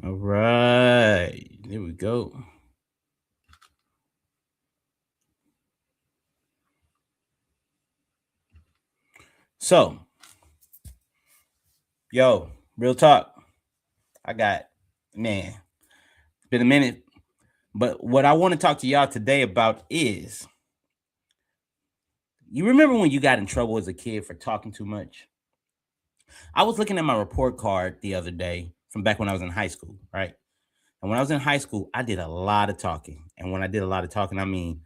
All right. There we go. So, yo, real talk. I got, man, it's been a minute. But what I want to talk to y'all today about is you remember when you got in trouble as a kid for talking too much? I was looking at my report card the other day from back when I was in high school, right? And when I was in high school, I did a lot of talking. And when I did a lot of talking, I mean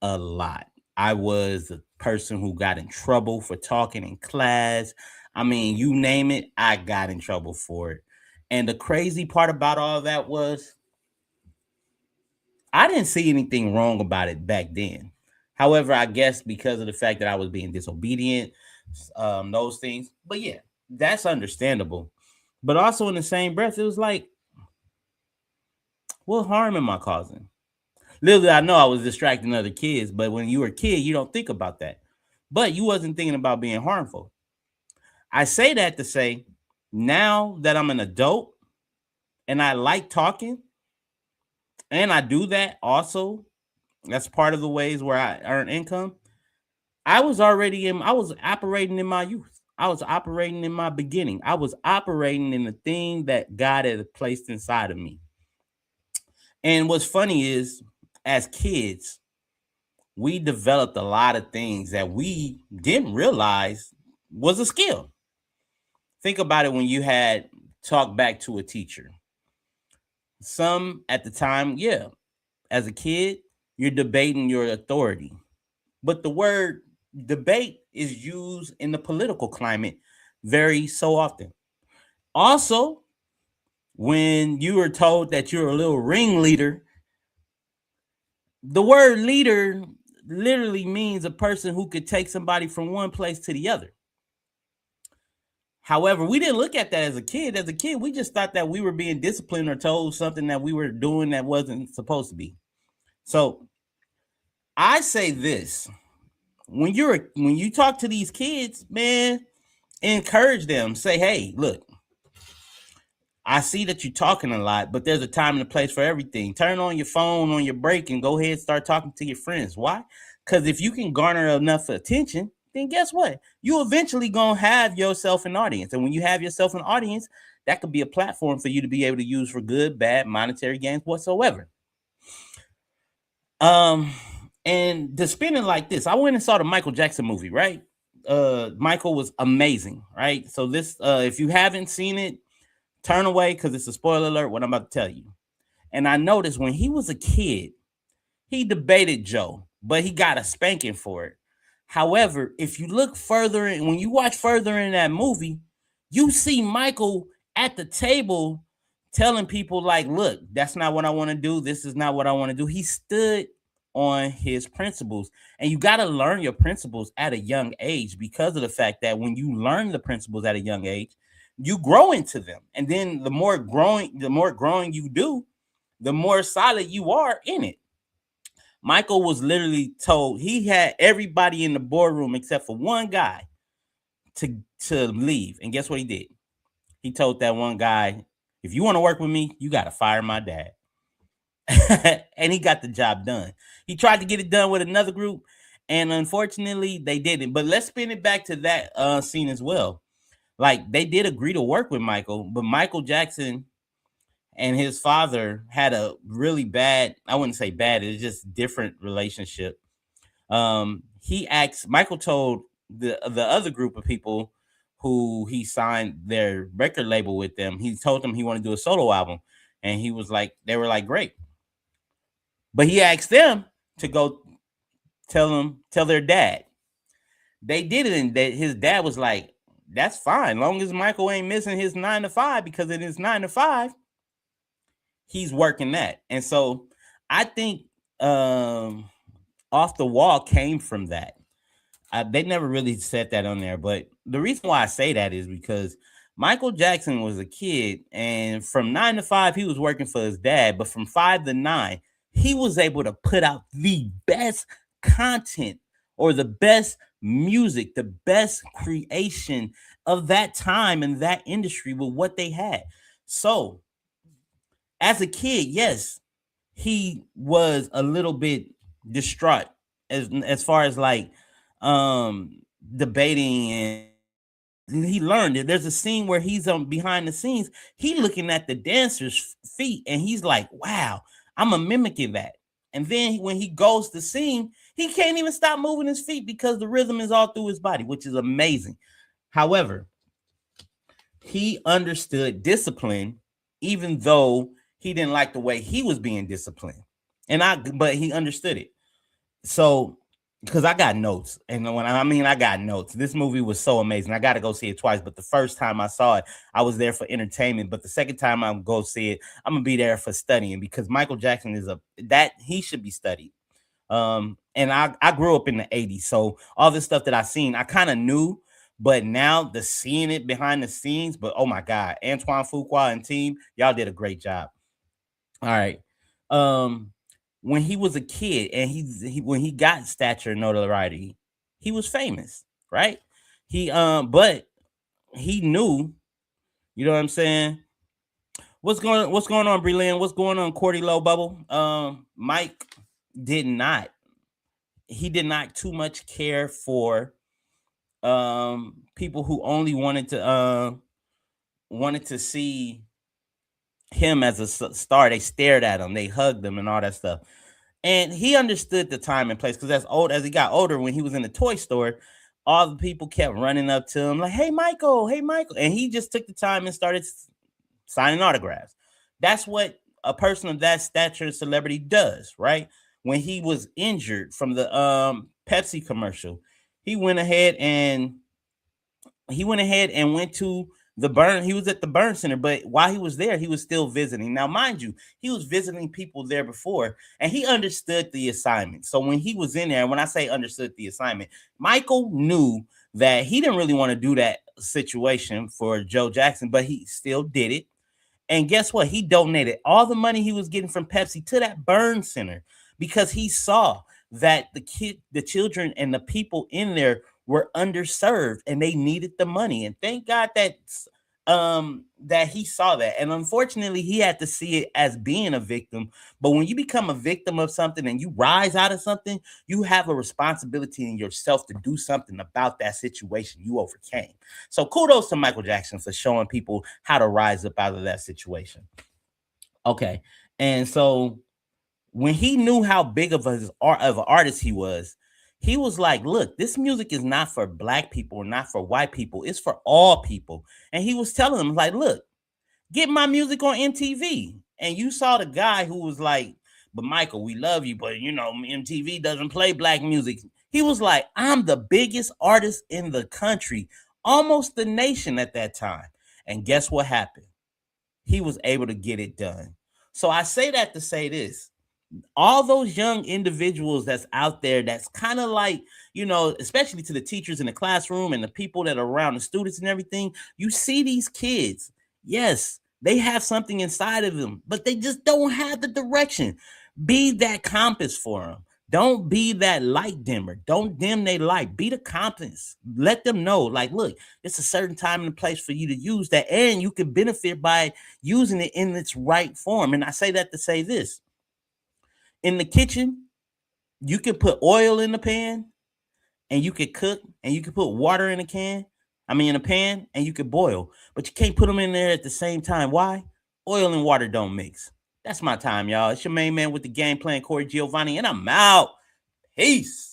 a lot. I was the person who got in trouble for talking in class. I mean, you name it, I got in trouble for it. And the crazy part about all that was I didn't see anything wrong about it back then. However, I guess because of the fact that I was being disobedient, those things. But yeah, that's understandable. But also in the same breath, it was like, what harm am I causing? Literally, I know I was distracting other kids, but when you were a kid, you don't think about that. But you wasn't thinking about being harmful. I say that to say, now that I'm an adult and I like talking, and I do that also, that's part of the ways where I earn income. I was operating in my youth. I was operating in my beginning. I was operating in the thing that God had placed inside of me. And what's funny is, as kids, we developed a lot of things that we didn't realize was a skill. Think about it when you had talk back to a teacher. Some at the time, yeah, as a kid, you're debating your authority. But the word debate is used in the political climate very so often. Also, when you were told that you're a little ringleader, the word leader literally means a person who could take somebody from one place to the other. However, we didn't look at that as a kid. As a kid, we just thought that we were being disciplined or told something that we were doing that wasn't supposed to be. So I say this: when you talk to these kids, man, encourage them. Say, hey, look, I see that you're talking a lot, but there's a time and a place for everything. Turn on your phone on your break and go ahead and start talking to your friends. Why? Because if you can garner enough attention, then guess what? You eventually gonna have yourself an audience. And when you have yourself an audience, that could be a platform for you to be able to use for good, bad, monetary gains whatsoever. Um, and to spin it like this, I went and saw the Michael Jackson movie, right? Michael was amazing, right? So this, if you haven't seen it, turn away because it's a spoiler alert. What I'm about to tell you. And I noticed when he was a kid, he debated Joe, but he got a spanking for it. However, if you look further in, when you watch further in that movie, you see Michael at the table telling people, like, look, that's not what I want to do. This is not what I want to do. He stood on his principles. And you got to learn your principles at a young age because of the fact that when you learn the principles at a young age, you grow into them. And then the more growing you do, the more solid you are in it. Michael was literally told he had everybody in the boardroom except for one guy to leave. And guess what he did? He told that one guy, if you want to work with me, you got to fire my dad. And he got the job done. He tried to get it done with another group, and unfortunately, they didn't. But let's spin it back to that scene as well. Like, they did agree to work with Michael, but Michael Jackson and his father had a really bad, I wouldn't say bad, it's just different relationship. He asked, Michael told the other group of people who he signed their record label with them, he told them he wanted to do a solo album. And he was like, they were like, great. But he asked them to go tell their dad. They did it, and his dad was like, that's fine, long as Michael ain't missing his 9 to 5, because in his 9 to 5, he's working that. And so I think off the wall came from that. They never really said that on there, but the reason why I say that is because Michael Jackson was a kid, and from 9 to 5, he was working for his dad. But from 5 to 9, he was able to put out the best content or the best music, the best creation of that time in that industry with what they had. So As a kid, yes, he was a little bit distraught as far as like debating, and he learned it. There's a scene where he's behind the scenes, he looking at the dancers' feet, and he's like, "Wow, I'm a mimicking that." And then when he goes to sing, he can't even stop moving his feet because the rhythm is all through his body, which is amazing. However, he understood discipline, even though he didn't like the way he was being disciplined. But he understood it. So, because I got notes, and when I mean I got notes, this movie was so amazing. I got to go see it twice. But the first time I saw it, I was there for entertainment. But the second time I'm go see it, I'm gonna be there for studying, because Michael Jackson is that he should be studied. And I grew up in the 80s, so all this stuff that I seen, I kind of knew, but now the seeing it behind the scenes, but oh my God, Antoine Fuqua and team, y'all did a great job. All right. Um, when he was a kid and when he got stature and notoriety, he was famous, right? But he knew, you know what I'm saying? What's going on, Breland? What's going on, Cordy Low Bubble? Mike did not he did not too much care for people who only wanted to see him as a star. They stared at him, they hugged him, and all that stuff. And he understood the time and place, because as he got older, when he was in the toy store, all the people kept running up to him like, "Hey Michael, hey Michael," and he just took the time and started signing autographs. That's what a person of that stature and celebrity does, right? When he was injured from the Pepsi commercial, he went ahead and went to the burn. He was at the burn center, but while he was there, he was still visiting. Now, mind you, he was visiting people there before, and he understood the assignment. So when he was in there, when I say understood the assignment, Michael knew that he didn't really want to do that situation for Joe Jackson, but he still did it. And guess what? He donated all the money he was getting from Pepsi to that burn center, because he saw that the children and the people in there were underserved and they needed the money. And thank God that he saw that. And unfortunately, he had to see it as being a victim. But when you become a victim of something and you rise out of something, you have a responsibility in yourself to do something about that situation you overcame. So kudos to Michael Jackson for showing people how to rise up out of that situation. Okay. And so when he knew how big of an artist he was like, "Look, this music is not for black people or not for white people. It's for all people." And he was telling them, like, "Look, get my music on MTV." And you saw the guy who was like, "But Michael, we love you, but MTV doesn't play black music." He was like, "I'm the biggest artist in the country, almost the nation at that time." And guess what happened? He was able to get it done. So I say that to say this: all those young individuals that's out there, that's kind of like, especially to the teachers in the classroom and the people that are around the students and everything, you see these kids, yes, they have something inside of them, but they just don't have the direction. Be that compass for them. Don't be that light dimmer. Don't dim their light. Be the compass. Let them know, like, look, it's a certain time and place for you to use that, and you can benefit by using it in its right form. And I say that to say this: in the kitchen, you can put oil in the pan and you can cook, and you can put water in a can. I mean, in a pan, and you can boil, but you can't put them in there at the same time. Why? Oil and water don't mix. That's my time, y'all. It's your main man with the game plan, Corey Giovanni, and I'm out. Peace.